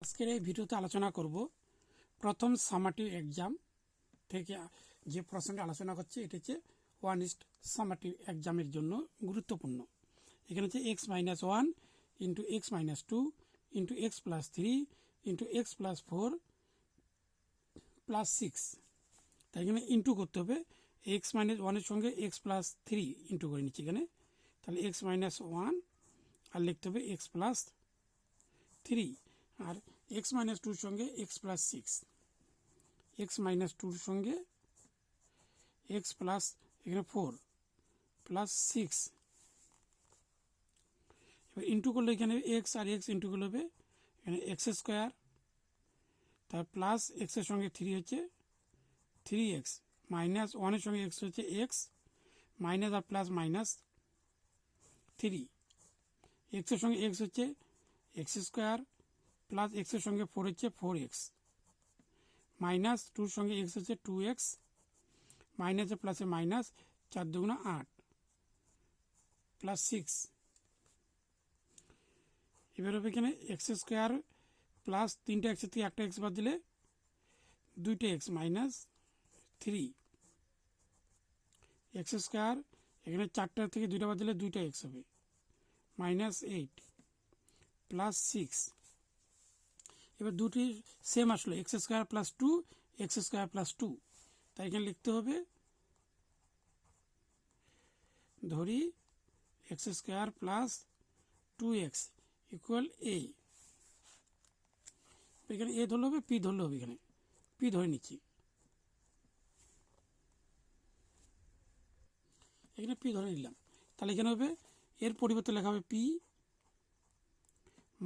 আজকের এই ভিডিওতে আলোচনা করব প্রথম সামাটিভ এক্সাম থেকে যে প্রশ্নটি আলোচনা করছে এটা হচ্ছে ওয়ান ইস্ট সামাটিভ এক্সামের জন্য গুরুত্বপূর্ণ। এখানে হচ্ছে x minus one into x minus two into x plus three into x plus four plus six. তাই এখানে ইন্টু করতে হবে, এক্স মাইনাস ওয়ানের সঙ্গে এক্স প্লাস থ্রি ইন্টু করে নিচ্ছি এখানে, তাহলে এক্স মাইনাস ওয়ান আর লিখতে হবে এক্স প্লাস থ্রি, আর এক্স মাইনাস টুর সঙ্গে x plus six, x minus টুর সঙ্গে এক্স প্লাস এখানে ফোর প্লাস সিক্স। এবার ইন্টু করলে এখানে এক্স আর এক্স ইন্টু করলে হবে এখানে এক্স স্কোয়ার, তার প্লাস এক্সের সঙ্গে থ্রি হচ্ছে থ্রি এক্স, মাইনাস ওয়ানের সঙ্গে এক্স হচ্ছে এক্স, মাইনাস আর প্লাস মাইনাস থ্রি, এক্সের সঙ্গে এক্স হচ্ছে এক্স স্কোয়ার প্লাস এক্সের সঙ্গে ফোর হচ্ছে ফোর এক্স, মাইনাস টুর সঙ্গে এক্স হচ্ছে টু এক্স, মাইনাসে প্লাসে মাইনাস, চার দুগুণা আট প্লাস সিক্স। এবার হবে এখানে এক্স স্কোয়ার প্লাস তিনটা এক্সের থেকে একটা এক্স বাদ দিলে দুইটা x minus three, x square এখানে চারটার থেকে দুইটা বাদ দিলে দুইটা এক্স হবে মাইনাস এইট প্লাস সিক্স। এবার দুটি সেম আসলো, x square plus two x square plus two, তাই এখানে লিখতে হবে ধরি x square plus two x equal a. এখানে এ ধরলে হবে, পি ধরলে হবে, এখানে পি ধরে নিচ্ছি, এখানে পি ধরে নিলাম। তাহলে এখানে হবে এর পরিবর্তে লেখা হবে পি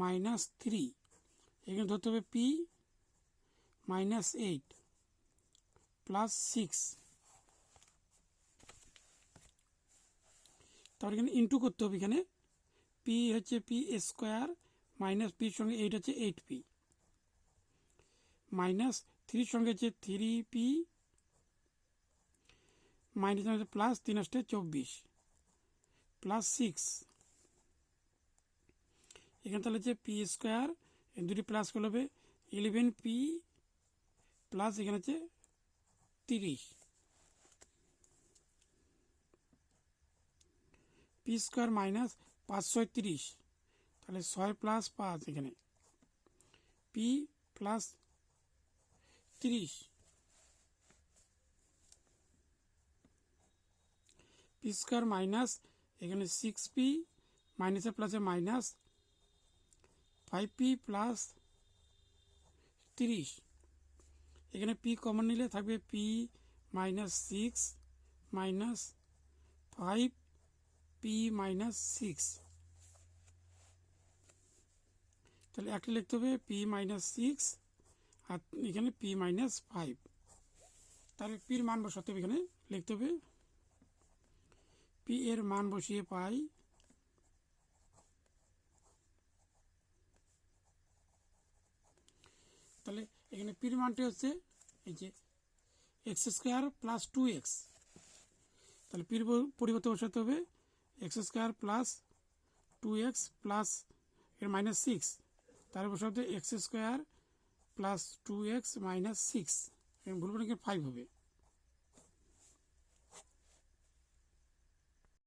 মাইনাস থ্রি, এখানে ধরতে হবে P minus eight plus six. তারপর এখানে ইন্টু করতে হবে, এখানে পি হচ্ছে পি স্কোয়ার মাইনাস পির সঙ্গে এইট হচ্ছে এইট পি, মাইনাস থ্রির সঙ্গে হচ্ছে থ্রি পি, মাইনাস হচ্ছে প্লাস তিন আসতে চব্বিশ প্লাস সিক্স। এখানে তাহলে হচ্ছে পি স্কোয়ার দুটি প্লাস করলে হবে ইলেভেন পি প্লাস এখানে হচ্ছে তিরিশ, পি স্কোয়ার মাইনাস পাঁচশো তিরিশ, তাহলে ছয় প্লাস পাঁচ এখানে পি প্লাস তিরিশ, পি স্কোয়ার মাইনাস এখানে সিক্স পি মাইনাসে প্লাসে মাইনাস ফাইভ পি প্লাস তিরিশ। এখানে পি কমন নিলে থাকবে P minus six minus five P minus six, তাহলে একটা লিখতে হবে পি মাইনাস সিক্স আর এখানে পি মাইনাস ফাইভ। তাহলে পির মান বসাতে হবে, এখানে লিখতে হবে পি এর মান বসিয়ে পাই তাহলে এখানে পির মানটি হচ্ছে এই যে x square plus two x, তাহলে পির পরিবর্তে বসাতে হবে x square plus two x plus এর মাইনাস সিক্স, তার বসাতে x square plus two x minus six, ভুল করে ফাইভ হবে।